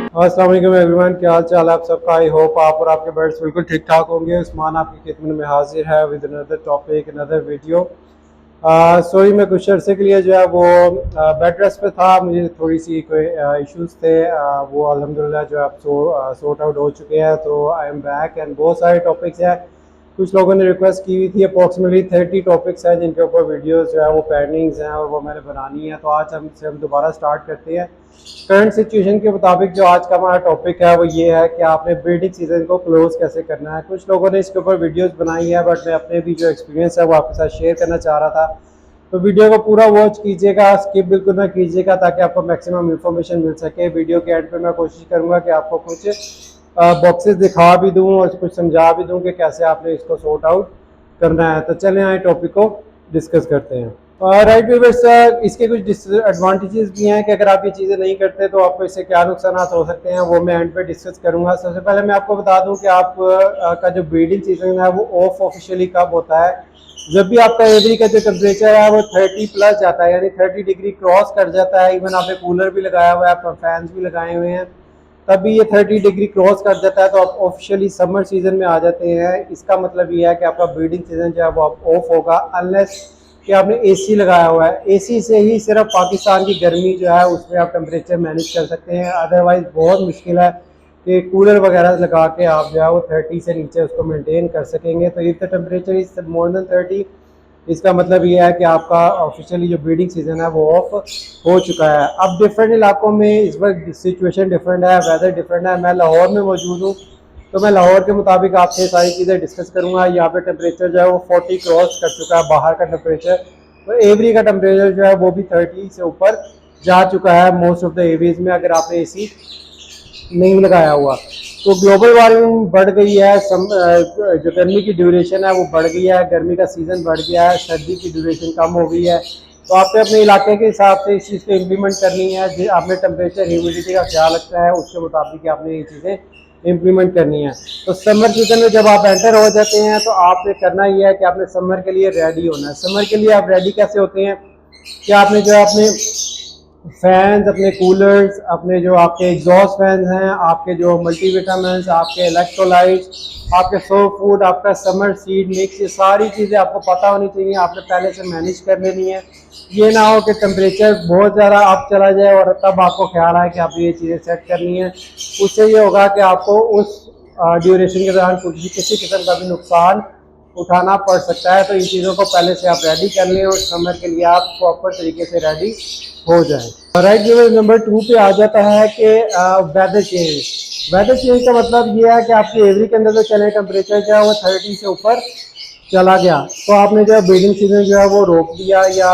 अस्सलाम वालेकुम एवरीवन, क्या हाल चाल आप सबका। आई होप आप और आपके बर्ड्स बिल्कुल ठीक ठाक होंगे। उस्मान आपकी खिदमत में हाजिर है with another topic another video. Sorry, मैं कुछ अर्से के लिए जो है वो बेड रेस्ट पे था। मुझे थोड़ी सी कोई इश्यूज थे, वो अल्हम्दुलिल्लाह जो है अब सॉर्ट आउट हो चुके हैं। तो आई एम बैक एंड बहुत सारे टॉपिक्स हैं। कुछ लोगों ने रिक्वेस्ट की हुई थी, अप्रॉक्सीमेटली 30 टॉपिक्स हैं जिनके ऊपर वीडियोस जो है वो पेंडिंग्स हैं और वो मैंने बनानी है। तो आज हम दोबारा स्टार्ट करते हैं। करंट सिचुएशन के मुताबिक जो आज का हमारा टॉपिक है वो ये है कि आपने ब्रीडिंग सीजन को क्लोज कैसे करना है। कुछ लोगों ने इसके ऊपर वीडियोस बनाई है, बट मैं अपने भी जो एक्सपीरियंस है वो आपके साथ शेयर करना चाह रहा था। तो वीडियो को पूरा वॉच कीजिएगा, स्किप बिल्कुल ना कीजिएगा, ताकि आपको मैक्सिमम इंफॉर्मेशन मिल सके। वीडियो के एंड पे मैं कोशिश करूँगा कि आपको कुछ बॉक्सेस दिखा भी दूँ और कुछ समझा भी दूँ कि कैसे आपने इसको सॉर्ट आउट करना है। तो चलें आए टॉपिक को डिस्कस करते हैं। राइट व्यूअर्स, इसके कुछ डिसएडवांटेजेस भी हैं कि अगर आप ये चीज़ें नहीं करते तो आपको इससे क्या नुकसान हो सकते हैं, वो मैं एंड पे डिस्कस करूंगा। सबसे पहले मैं आपको बता दूं कि आप का जो ब्रीडिंग सीजन है वो ऑफ ऑफिशियली कब होता है। जब भी आपका एवरी का जो टेम्परेचर है वो 30 प्लस जाता है, यानी 30 डिग्री क्रॉस कर जाता है। इवन आपने कूलर भी लगाया हुआ है, आप फैंस भी लगाए हुए हैं, तभी ये 30 डिग्री क्रॉस कर जाता है तो आप ऑफिशियली समर सीजन में आ जाते हैं। इसका मतलब ये है कि आपका ब्रीडिंग सीजन जो है वो ऑफ होगा, अनलेस कि आपने एसी लगाया हुआ है। एसी से ही सिर्फ पाकिस्तान की गर्मी जो है उसमें आप टेम्परेचर मैनेज कर सकते हैं। अदरवाइज बहुत मुश्किल है कि कूलर वगैरह लगा के आप जो है वो 30 से नीचे उसको मेंटेन कर सकेंगे। तो if the temperature is more than 30, इसका मतलब ये है कि आपका ऑफिशियली जो ब्रीडिंग सीजन है वो ऑफ हो चुका है। अब डिफरेंट इलाकों में इस वक्त सिचुएशन डिफरेंट है, वेदर डिफरेंट है। मैं लाहौर में मौजूद हूँ, तो मैं लाहौर के मुताबिक आपसे सारी चीज़ें डिस्कस करूंगा। यहाँ पे टेम्परेचर जो है वो 40 क्रॉस कर चुका है बाहर का टेम्परेचर। तो एवरी का टेम्परेचर जो है वो भी 30 से ऊपर जा चुका है मोस्ट ऑफ द एरियाज में, अगर आपने एसी नहीं लगाया हुआ। तो ग्लोबल वार्मिंग बढ़ गई है, जो गर्मी की ड्यूरेशन है वो बढ़ गई है, गर्मी का सीज़न बढ़ गया है, सर्दी की ड्यूरेशन कम हो गई है। तो आपने अपने इलाके के हिसाब से इस चीज़ को इम्प्लीमेंट करनी है। आपने टेम्परेचर ह्यूमिडिटी का ख्याल रखना है, उसके मुताबिक आपने ये चीज़ें इम्प्लीमेंट करनी है। तो समर सीजन में जब आप एंटर हो जाते हैं तो आपने करना ये है कि आपने समर के लिए रेडी होना है। समर के लिए आप रेडी कैसे होते हैं कि आपने जो है अपने फैंस, अपने कूलर्स, अपने जो आपके एग्जॉस्ट फैंस हैं, आपके जो मल्टीविटामिन्स, आपके इलेक्ट्रोलाइट्स, आपके सो फूड, आपका समर सीड मिक्स, ये सारी चीज़ें आपको पता होनी चाहिए, आपने पहले से मैनेज कर लेनी है। ये ना हो कि टेम्परेचर बहुत ज़्यादा अप चला जाए और तब आपको ख्याल आए कि आप ये चीज़ें सेट करनी है। उससे ये होगा कि आपको उस ड्यूरेशन के दौरान किसी किस्म का भी नुकसान उठाना पड़ सकता है। तो इन चीज़ों को पहले से आप रेडी कर लें और समर के लिए आप प्रॉपर तरीके से रेडी हो जाए। राइट व्यूअर्स, नंबर 2 पे आ जाता है कि वेदर चेंज। वेदर चेंज का मतलब ये है कि आपकी एवरी के अंदर जो चले टेम्परेचर जो है वो 30 से ऊपर चला गया तो आपने जो है ब्रीडिंग सीजन जो है वो रोक दिया या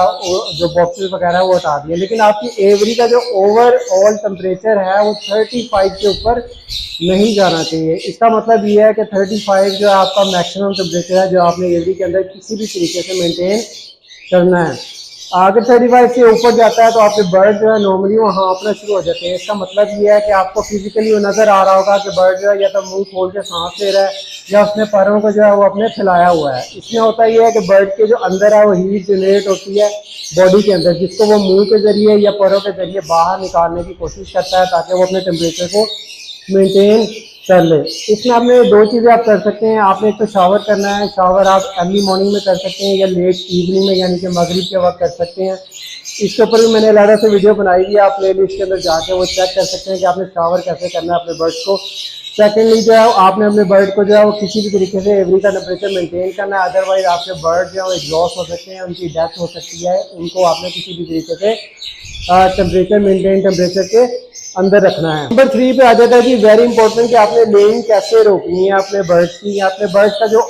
जो बॉक्सेस वगैरह वो हटा दिए, लेकिन आपकी एवरी का जो ओवरऑल टेम्परेचर है वो 35 के ऊपर नहीं जाना चाहिए। इसका मतलब ये है कि 35 जो है आपका मैक्सिमम टेम्परेचर है जो आपने एवरी के अंदर किसी भी तरीके से मेंटेन करना है। अगर 35 से ऊपर जाता है तो आपके बर्ड जो है नॉर्मली वो हाँफना शुरू हो जाते हैं। इसका मतलब ये है कि आपको फिजिकली वो नज़र आ रहा होगा कि बर्ड जो है या तो मुंह खोल के सांस ले रहा है या उसने पैरों को जो है वो अपने फैलाया हुआ है। इसमें होता ये है कि बर्ड के जो अंदर है वो हीट जनरेट होती है बॉडी के अंदर, जिसको वो मुंह के जरिए या पैरों के जरिए बाहर निकालने की कोशिश करता है ताकि वो अपने टेम्परेचर को मेंटेन कर ले। इसमें आपने 2 चीज़ें आप कर सकते हैं। आपने एक तो शावर करना है, शावर आप अर्ली मॉर्निंग में कर सकते हैं या लेट इवनिंग में यानी कि मगरिब के वक्त कर सकते हैं। इसके ऊपर भी मैंने अलग से वीडियो बनाई हुई है, आप प्ले लिस्ट के अंदर जाके वो चेक कर सकते हैं कि आपने शावर कैसे करना है अपने बर्ड्स को। सेकेंडली जो है आपने अपने बर्ड को जो है वो किसी भी तरीके से एवरी का टेम्परेचर मेंटेन करना है, अदरवाइज आपके बर्ड जो है वो एग्जॉस्ट हो सकते हैं, उनकी डेथ हो सकती है। उनको आपने किसी भी तरीके से टेम्परेचर मेंटेन टेम्परेचर के अंदर रखना है। नंबर 3 पे आ जाता है कि वेरी इंपॉर्टेंट कि आपने लेइंग कैसे रोकनी है अपने बर्ड्स की, अपने बर्ड्स का जो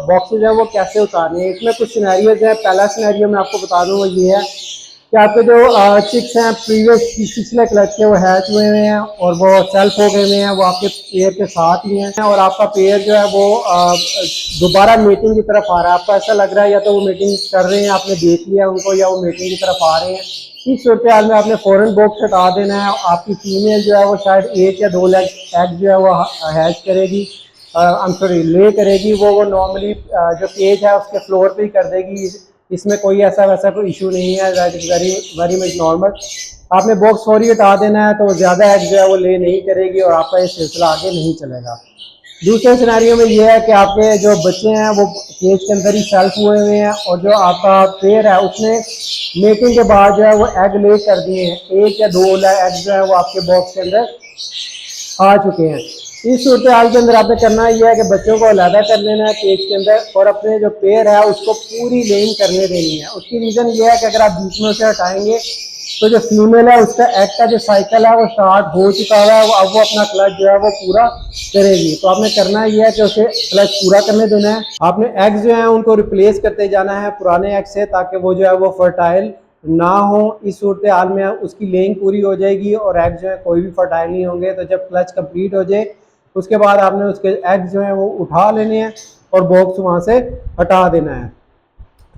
बॉक्सेज है वो कैसे उतारने हैं। इसमें कुछ सिनेरियोज है। पहला सिनेरियो मैं आपको बता दूँ वो ये है कि आपके जो चिक्स हैं प्रीवियस पिछले क्लच के वो हैच हुए हुए हैं और वो सेल्फ हो गए हुए हैं, वो आपके पेयर के साथ ही हैं और आपका पेयर जो है वो दोबारा मीटिंग की तरफ आ रहा है। आपको ऐसा लग रहा है या तो वो मीटिंग कर रहे हैं, आपने देख लिया उनको, या वो मीटिंग की तरफ आ रहे हैं। इस सूरत हाल में आपने फ़ौरन बॉक्स हटा देना है। आपकी फीमेल जो है वो शायद 1 या 2 एग जो है वो हैच करेगी, ले करेगी। वो नॉर्मली जो केज है उसके फ्लोर पे ही कर देगी। इसमें कोई ऐसा वैसा कोई इशू नहीं है, that is very very much normal. आपने बॉक्स फौरी हटा देना है तो ज़्यादा एग जो है वो ले नहीं करेगी और आपका ये सिलसिला आगे नहीं चलेगा। दूसरे सिनेरियो में ये है कि आपके जो बच्चे हैं वो केज के अंदर ही सेल्फ हुए हुए हैं और जो आपका पेयर है उसने मेकिंग के बाद जो है वो एग ले कर दिए हैं, 1 या 2 एग जो है वो आपके बॉक्स के अंदर आ चुके हैं। इस सूरत हाल के अंदर आपने करना ये है कि बच्चों को अलहदा कर लेना है केज के अंदर और अपने जो पेयर है उसको पूरी लेइंग करने देनी है। उसकी रीज़न ये है कि अगर आप बीच में उसे हटाएंगे तो जो फीमेल है उसका एग का जो साइकिल है वो स्टार्ट हो चुका हुआ है, अब वो अपना क्लच जो है वो पूरा करेगी। तो आपने करना ये है कि उसे क्लच पूरा करने देना है। आपने एग जो है उनको रिप्लेस करते जाना है पुराने एग से, ताकि वो जो है वो फर्टाइल ना हो। इस सूरत हाल में उसकी लेइंग पूरी हो जाएगी और एग जो है कोई भी फर्टाइल नहीं होंगे। तो जब क्लच कंप्लीट हो जाए उसके बाद आपने उसके एग जो है वो उठा लेने हैं और बॉक्स वहाँ से हटा देना है।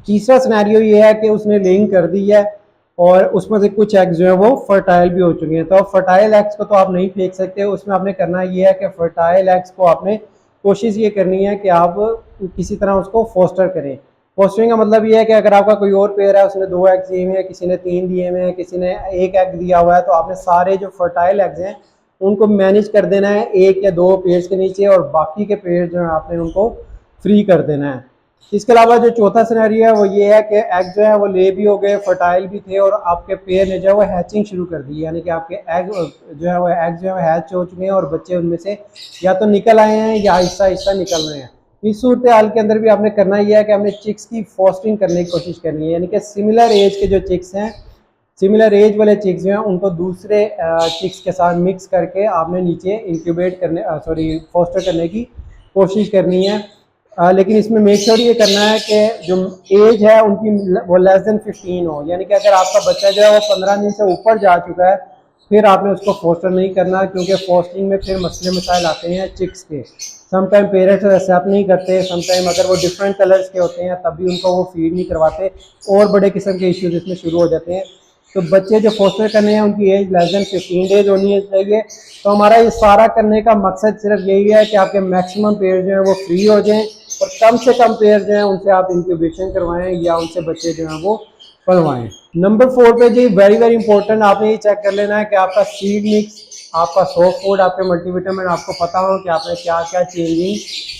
तीसरा सिनेरियो ये है कि उसने लेइंग कर दी है और उसमें से कुछ एग्स जो है वो फर्टाइल भी हो चुके हैं। तो फर्टाइल एग्स को तो आप नहीं फेंक सकते, उसमें आपने करना ये है कि फर्टाइल एग्स को आपने कोशिश ये करनी है कि आप किसी तरह उसको फोस्टर करें। फोस्टरिंग का मतलब ये है कि अगर आपका कोई और पेयर है उसने 2 एग दिए हुए हैं, किसी ने 3 दिए हुए हैं, किसी ने 1 एग दिया हुआ है, तो आपने सारे जो फर्टाइल एग्स हैं उनको मैनेज कर देना है 1 या 2 पेयर्स के नीचे और बाकी के पेयर जो है आपने उनको फ्री कर देना है। इसके अलावा जो चौथा सिनेरियो है वो ये है कि एग जो है वो ले भी हो गए, फर्टाइल भी थे और आपके पेयर ने जो है वो हैचिंग शुरू कर दी, यानी कि आपके एग जो है वो हैच हो चुके हैं और बच्चे उनमें से या तो निकल आए हैं या आहिस्ता आहिस्ता निकल रहे हैं। इस सूरत हाल के अंदर भी आपने करना ये है कि आपने चिक्स की फॉस्टिंग करने की कोशिश करनी है, यानी कि सिमिलर एज के जो चिक्स हैं, सिमिलर एज वाले चिक्स जो हैं उनको दूसरे चिक्स के साथ मिक्स करके आपने नीचे इंक्यूबेट करने फोस्टर करने की कोशिश करनी है। लेकिन इसमें मेक श्योर ये करना है कि जो एज है उनकी वो लेस देन 15 हो, यानी कि अगर आपका बच्चा जो है वो 15 दिन से ऊपर जा चुका है फिर आपने उसको फोस्टर नहीं करना, क्योंकि फोस्टिंग में फिर मसले मसाइल आते हैं चिक्स के। समटाइम पेरेंट्स एक्सेप्ट नहीं करते, समटाइम अगर वो डिफरेंट कलर्स के होते हैं तब भी उनको वो फीड नहीं करवाते और बड़े किस्म के इश्यूज इसमें शुरू हो जाते हैं। तो बच्चे जो फोस्टर करने हैं उनकी एज लेस देन 15 डेज होनी चाहिए। तो हमारा ये सारा करने का मकसद सिर्फ यही है कि आपके मैक्सिमम पेयर जो हैं वो फ्री हो जाएं और कम से कम पेयर जो हैं उनसे आप इंक्यूबेशन करवाएं या उनसे बच्चे जो हैं वो पलवाएं। नंबर 4 पे जी वेरी वेरी इंपॉर्टेंट, आपने ये चेक कर लेना है कि आपका सीड मिक्स, आपका सॉफ्ट फूड, आपके मल्टीविटामिन आपको पता हो कि आपने क्या क्या चेंजिंग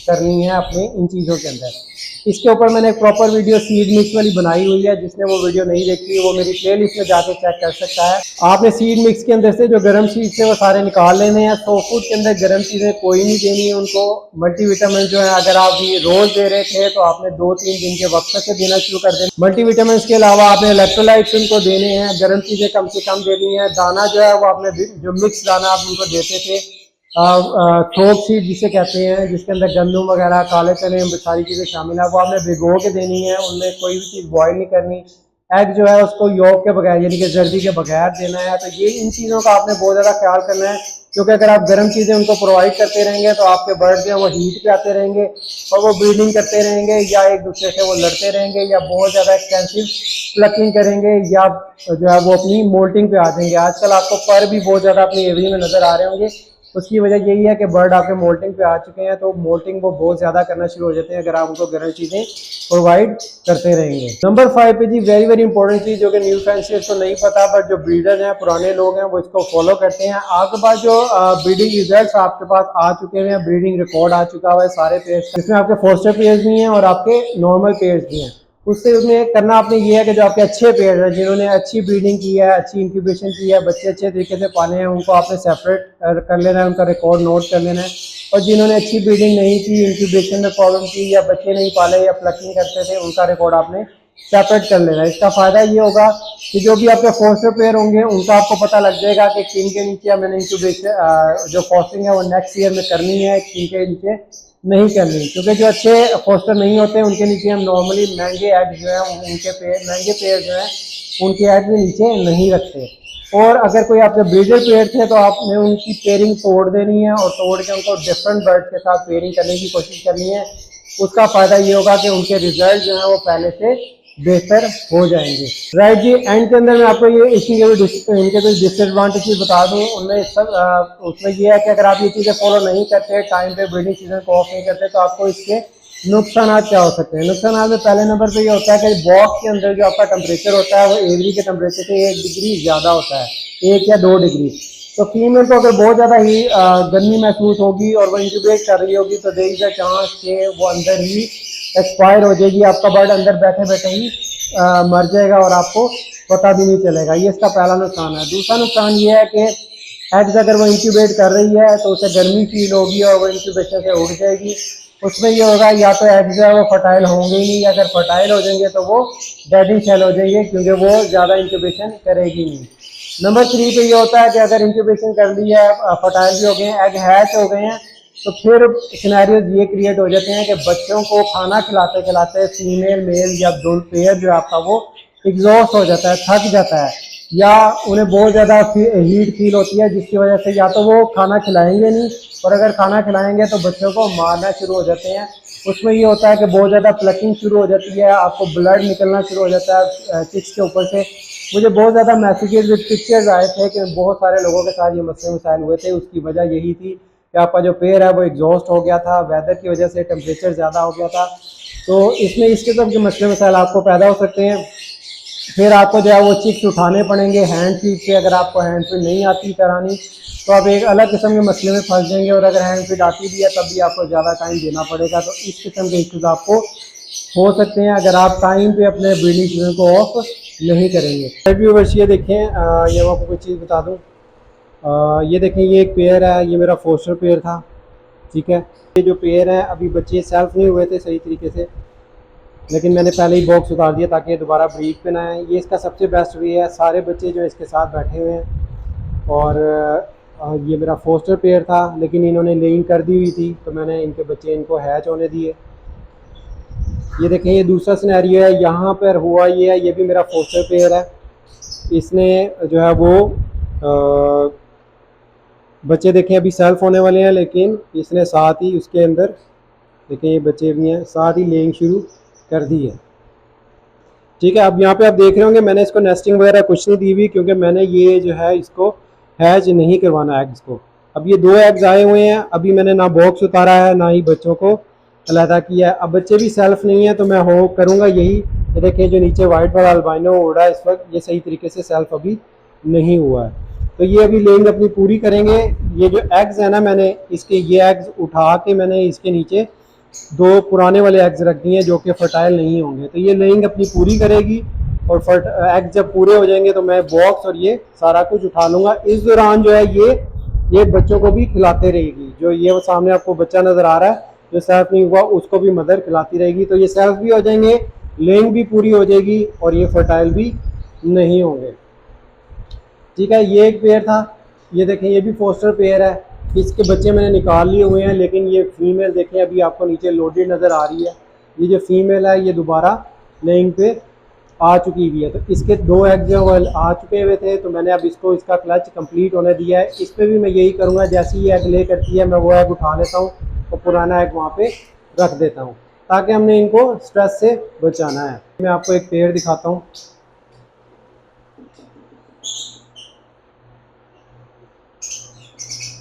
करनी है अपने इन चीज़ों के अंदर। इसके ऊपर मैंने एक प्रॉपर वीडियो सीड मिक्स वाली बनाई हुई है, जिसने वो वीडियो नहीं देखी वो मेरी प्लेलिस्ट में जाके चेक कर सकता है। आपने सीड मिक्स के अंदर से जो गर्म चीज़ थे वो सारे निकाल लेने हैं। सॉफ्ट फूड के अंदर गर्म चीज़ें कोई नहीं देनी है उनको। मल्टीविटामिन जो है अगर आप ये रोज़ दे रहे थे तो आपने 2-3 दिन के वक्त से देना शुरू कर देना। मल्टीविटामिन के अलावा आपने इलेक्ट्रोलाइट्स उनको देने हैं, गर्म चीज़ें कम से कम देनी है। दाना जो है वो आपने जो मिक्स दाना आप उनको देते थे, थोक सीड जिसे कहते हैं, जिसके अंदर गंदम वगैरह, काले चने, सारी चीज़ें शामिल है, वो आपने भिगो के देनी है। उनमें कोई भी चीज़ बॉयल नहीं करनी। एग जो है उसको योग के बगैर यानी कि जर्दी के बगैर देना है। तो ये इन चीज़ों का आपने बहुत ज़्यादा ख्याल करना है, क्योंकि अगर आप गर्म चीज़ें उनको प्रोवाइड करते रहेंगे तो आपके बर्ड जो है वो हीट पे आते रहेंगे और वो ब्रीडिंग करते रहेंगे या एक दूसरे से वो लड़ते रहेंगे या बहुत ज़्यादा एक्सटेंसिव प्लकिंग करेंगे या जो है वो अपनी मोल्टिंग पे आ जाएंगे। आजकल आपको पर भी बहुत ज़्यादा अपनी एवरी में नज़र आ रहे होंगे। उसकी वजह यही है कि बर्ड आपके मोल्टिंग पे आ चुके हैं, तो मोल्टिंग वो बहुत ज़्यादा करना शुरू हो जाते हैं अगर आप उनको गर्म चीज़ें प्रोवाइड करते रहेंगे। नंबर 5 पे जी वेरी वेरी इंपॉर्टेंट चीज़, जो कि न्यू फैंसियर्स को नहीं पता बट जो ब्रीडर्स हैं, पुराने लोग हैं, वो इसको फॉलो करते हैं। आपके पास जो ब्रीडिंग रिजल्ट आपके पास आ चुके हैं, ब्रीडिंग रिकॉर्ड आ चुका हुआ है सारे पेयर्स, जिसमें आपके फोस्टर पेयर्स भी हैं और आपके नॉर्मल पेयर्स भी हैं। उससे उसमें करना आपने ये है कि जो आपके अच्छे पेयर हैं, जिन्होंने अच्छी ब्रीडिंग की है, अच्छी इंक्यूबेशन की है, बच्चे अच्छे तरीके से पाले हैं, उनको आपने सेपरेट कर लेना है, उनका रिकॉर्ड नोट कर लेना है। और जिन्होंने अच्छी ब्रीडिंग नहीं की, इंक्यूबेशन में प्रॉब्लम की या बच्चे नहीं पाले या प्लकिंग करते थे, उनका रिकॉर्ड आपने सेपरेट कर लेना है। इसका फ़ायदा ये होगा कि जो भी आपके फोस्टर पेयर होंगे उनका आपको पता लग जाएगा कि किन के नीचे मैंने इंक्यूबेशन जो फॉस्टिंग है वो नेक्स्ट ईयर में करनी है, किन के नीचे नहीं करनी। क्योंकि जो अच्छे फोस्टर नहीं होते उनके नीचे हम नॉर्मली महंगे एग जो है उनके महंगे पेयर जो है उनके एग में नीचे नहीं रखते। और अगर कोई आपके ब्रीडर पेयर थे तो आपने उनकी पेयरिंग तोड़ देनी है और तोड़ के उनको डिफरेंट बर्ड के साथ पेयरिंग करने की कोशिश करनी है। उसका फ़ायदा ये होगा कि उनके रिजल्ट जो है वो पहले से बेहतर हो जाएंगे। राइट जी, एंड के अंदर मैं आपको ये इनके कुछ डिसएडवांटेजेस बता दूं। उनमें सब उसमें ये है कि अगर आप ये चीज़ें फॉलो नहीं करते, टाइम पे ब्रीडिंग सीजन को ऑफ नहीं करते, तो आपको इसके नुकसान क्या हो सकते हैं? नुकसान में पहले नंबर पे ये होता है कि बॉक्स के अंदर जो आपका टेम्परेचर होता है वो एवरी के टेम्परेचर से 1 डिग्री ज़्यादा होता है, 1 या 2 डिग्री। तो फीमेल को अगर बहुत ज़्यादा ही गर्मी महसूस होगी और वो इंक्यूबेट कर रही होगी तो देयर इज अ चांस कि वो अंदर ही एक्सपायर हो जाएगी, आपका बर्ड अंदर बैठे बैठे ही मर जाएगा और आपको पता भी नहीं चलेगा। ये इसका पहला नुकसान है। दूसरा नुकसान ये है कि एग्स अगर वो इंक्यूबेट कर रही है तो उसे गर्मी फील होगी और वो इंक्यूबेशन से उड़ जाएगी। उसमें ये होगा या तो एग्स जो है वो फर्टाइल होंगे ही नहीं, अगर फर्टाइल हो जाएंगे तो वो डेडिंग शेल हो जाएंगे क्योंकि वो ज़्यादा इंक्यूबेशन करेगी नहीं। नंबर 3 पे ये होता है कि अगर इंक्यूबेशन कर ली है, फर्टाइल भी हो गए हैं, एग हैच हो गए हैं, तो फिर सिनेरियोज ये क्रिएट हो जाते हैं कि बच्चों को खाना खिलाते खिलाते फीमेल मेल या दोनों पेयर जो है आपका वो एग्जॉस्ट हो जाता है, थक जाता है, या उन्हें बहुत ज़्यादा हीट फील होती है जिसकी वजह से या तो वो खाना खिलाएंगे नहीं, और अगर खाना खिलाएंगे तो बच्चों को मारना शुरू हो जाते हैं। उसमें ये होता है कि बहुत ज़्यादा प्लकिंग शुरू हो जाती है, आपको ब्लड निकलना शुरू हो जाता है चिक्स के ऊपर से। मुझे बहुत ज़्यादा मैसेजेस विद पिक्चर्स आए थे कि बहुत सारे लोगों के साथ ये मसले मसाइल हुए थे। उसकी वजह यही थी कि आपका जो पेड़ है वो एग्जॉस्ट हो गया था, वेदर की वजह से टेम्परेचर ज़्यादा हो गया था। तो इसमें इस किस्म के मसले मसाइल आपको पैदा हो सकते हैं। फिर आपको जो है वो चिक्स उठाने पड़ेंगे हैंड फीड से। अगर आपको हैंड फीड नहीं आती करानी तो आप एक अलग किस्म के मसले में फंस जाएंगे, और अगर हैंड फीड आती भी है तब भी आपको ज़्यादा टाइम देना पड़ेगा। तो इस किस्म के इश्यूज आपको हो सकते हैं अगर आप टाइम पे अपने ब्रीडिंग सीजन को ऑफ नहीं करेंगे। व्यूअर्स ये देखें, ये मैं आपको कोई चीज़ बता दूँ। ये देखें, ये एक पेयर है, ये मेरा फोस्टर पेयर था, ठीक है। ये जो पेयर है अभी बच्चे सेल्फ नहीं हुए थे सही तरीके से, लेकिन मैंने पहले ही बॉक्स उतार दिया ताकि ये दोबारा ब्रीड पे ना आए। ये इसका सबसे बेस्ट वे है, सारे बच्चे जो इसके साथ बैठे हुए हैं। और ये मेरा फोस्टर पेयर था लेकिन इन्होंने लेइंग कर दी हुई थी तो मैंने इनके बच्चे इनको हैच होने दिए। ये देखें, ये दूसरा सिनेरियो है। यहाँ पर हुआ ये है, ये भी मेरा फोस्टर पेयर है। इसने जो है वो बच्चे देखें अभी सेल्फ होने वाले हैं, लेकिन इसने साथ ही उसके अंदर देखें ये बच्चे भी हैं, साथ ही लेइंग शुरू कर दी है, ठीक है। अब यहाँ पे आप देख रहे होंगे मैंने इसको नेस्टिंग वगैरह कुछ नहीं दी हुई क्योंकि मैंने ये जो है इसको हैच नहीं करवाना एग्स को। अब ये 2 एग्स आए हुए हैं, अभी मैंने ना बॉक्स उतारा है ना ही बच्चों को अलहदा किया है। अब बच्चे भी सेल्फ नहीं है तो मैं हो करूँगा यही। ये देखें जो नीचे वाइट वाला अल्बाइनो उड़ रहा है इस वक्त, ये सही तरीके से सेल्फ अभी नहीं हुआ है। तो ये अभी लेंग अपनी पूरी करेंगे। ये जो एग्स है ना, मैंने इसके ये एग्स उठा के मैंने इसके नीचे 2 पुराने वाले एग्स रख दिए हैं जो कि फर्टाइल नहीं होंगे। तो ये लेइंग अपनी पूरी करेगी और एग्स जब पूरे हो जाएंगे तो मैं बॉक्स और ये सारा कुछ उठा लूँगा। इस दौरान जो है ये बच्चों को भी खिलाते रहेगी। जो ये वो सामने आपको बच्चा नज़र आ रहा है जो सेल्फ नहीं हुआ उसको भी मदर खिलाती रहेगी। तो ये सेल्फ भी हो जाएंगे, लेइंग भी पूरी हो जाएगी और ये फर्टाइल भी नहीं होंगे, ठीक है। ये एक पेयर था। ये देखें ये भी फोस्टर पेयर है, इसके बच्चे मैंने निकाल लिए हुए हैं, लेकिन ये फीमेल देखें अभी आपको नीचे लोडेड नज़र आ रही है। ये जो फीमेल है ये दोबारा लेइंग पे आ चुकी हुई है। तो इसके 2 एग जो आ चुके हुए थे तो मैंने अब इसको इसका क्लच कंप्लीट होने दिया है। इस पर भी मैं यही करूँगा, जैसे ही एग ले करती है मैं वो एग उठा लेता हूँ और पुराना एग वहाँ पे रख देता हूँ ताकि हमने इनको स्ट्रेस से बचाना है। मैं आपको एक पेयर दिखाता हूँ।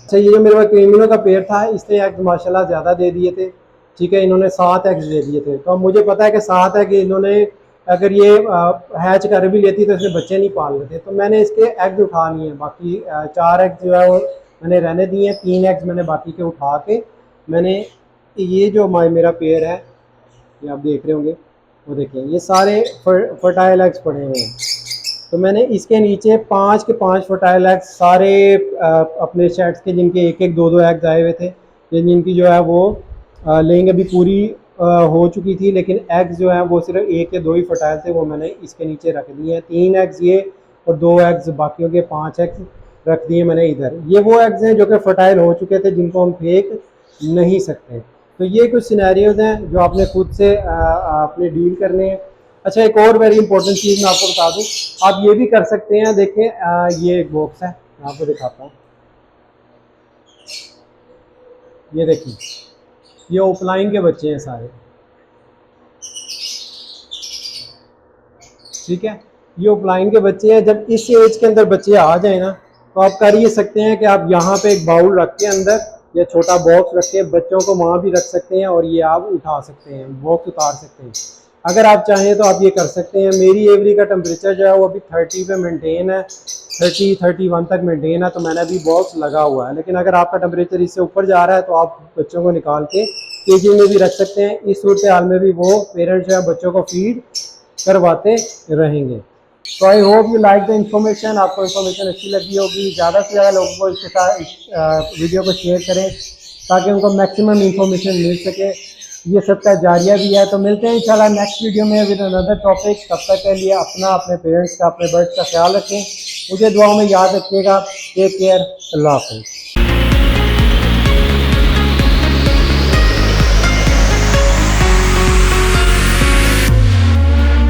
अच्छा, ये जो मेरे पास क्रीमिनो का पेड़ था इसने एग्स माशाल्लाह ज़्यादा दे दिए थे, ठीक है। इन्होंने 7 एग्स दे दिए थे। तो अब मुझे पता है कि 7 एग इन्होंने अगर ये हैच कर भी लेती तो इसमें बच्चे नहीं पाल लेते। तो मैंने इसके एग्स उठा लिए हैं, बाकी 4 एग्स जो है वो मैंने रहने दिए हैं, 3 एग्स मैंने बाकी के उठा के मैंने ये जो मेरा पेड़ है ये आप देख रहे होंगे, वो देखें ये सारे फर्टाइल एग्स पड़े हुए हैं। तो मैंने इसके नीचे 5 के 5 फर्टाइल एग्स सारे अपने शेड्स के जिनके 1-1 2-2 एग्स आए हुए थे, जिनकी जो है वो लेंग अभी पूरी हो चुकी थी, लेकिन एग्स जो है वो सिर्फ 1 या 2 ही फर्टाइल थे, वो मैंने इसके नीचे रख दिए हैं। 3 एग्स ये और 2 एग्स बाकियों के 5 एग्स रख दिए मैंने इधर। ये वो एग्स हैं जो कि फर्टाइल हो चुके थे जिनको हम फेंक नहीं सकते। तो ये कुछ सिनेरियोज हैं जो आपने खुद से अपने डील करने हैं। अच्छा, एक और वेरी इंपॉर्टेंट चीज़ मैं आपको बता दूं, आप ये भी कर सकते हैं। देखें ये एक बॉक्स है, मैं आपको दिखाता हूँ। ये देखिए ये ओपलाइन के बच्चे हैं सारे, ठीक है। ये ओपलाइन के बच्चे हैं। जब इस एज के अंदर बच्चे आ जाए ना तो आप कर ये सकते हैं कि आप यहाँ पे एक बाउल रख के अंदर या छोटा बॉक्स रख के बच्चों को वहाँ भी रख सकते हैं और ये आप उठा सकते हैं, बॉक्स उतार सकते हैं। अगर आप चाहें तो आप ये कर सकते हैं। मेरी एवरी का टेम्परेचर जो है वो अभी 30 पे मेंटेन है, 31 तक मेंटेन है, तो मैंने अभी बॉक्स लगा हुआ है। लेकिन अगर आपका टेम्परेचर इससे ऊपर जा रहा है तो आप बच्चों को निकाल के केजी में भी रख सकते हैं। इस सूरत हाल में भी वो पेरेंट्स जो है बच्चों को फीड करवाते रहेंगे। तो I hope you like the information. आपको इन्फॉर्मेशन अच्छी लगी होगी। ज़्यादा से ज़्यादा लोगों को इसके साथ इस वीडियो को शेयर करें ताकि उनको मैक्सिमम इन्फॉर्मेशन मिल सके। ये सबका जारिया भी है। तो मिलते हैं इंशाल्लाह नेक्स्ट वीडियो में विद अनदर टॉपिक। तब तक के लिए अपना, अपने पेरेंट्स का, अपने बर्ड्स का ख्याल रखें। मुझे दुआओं में याद रखिएगा। Take care. अल्लाह हाफ़िज़।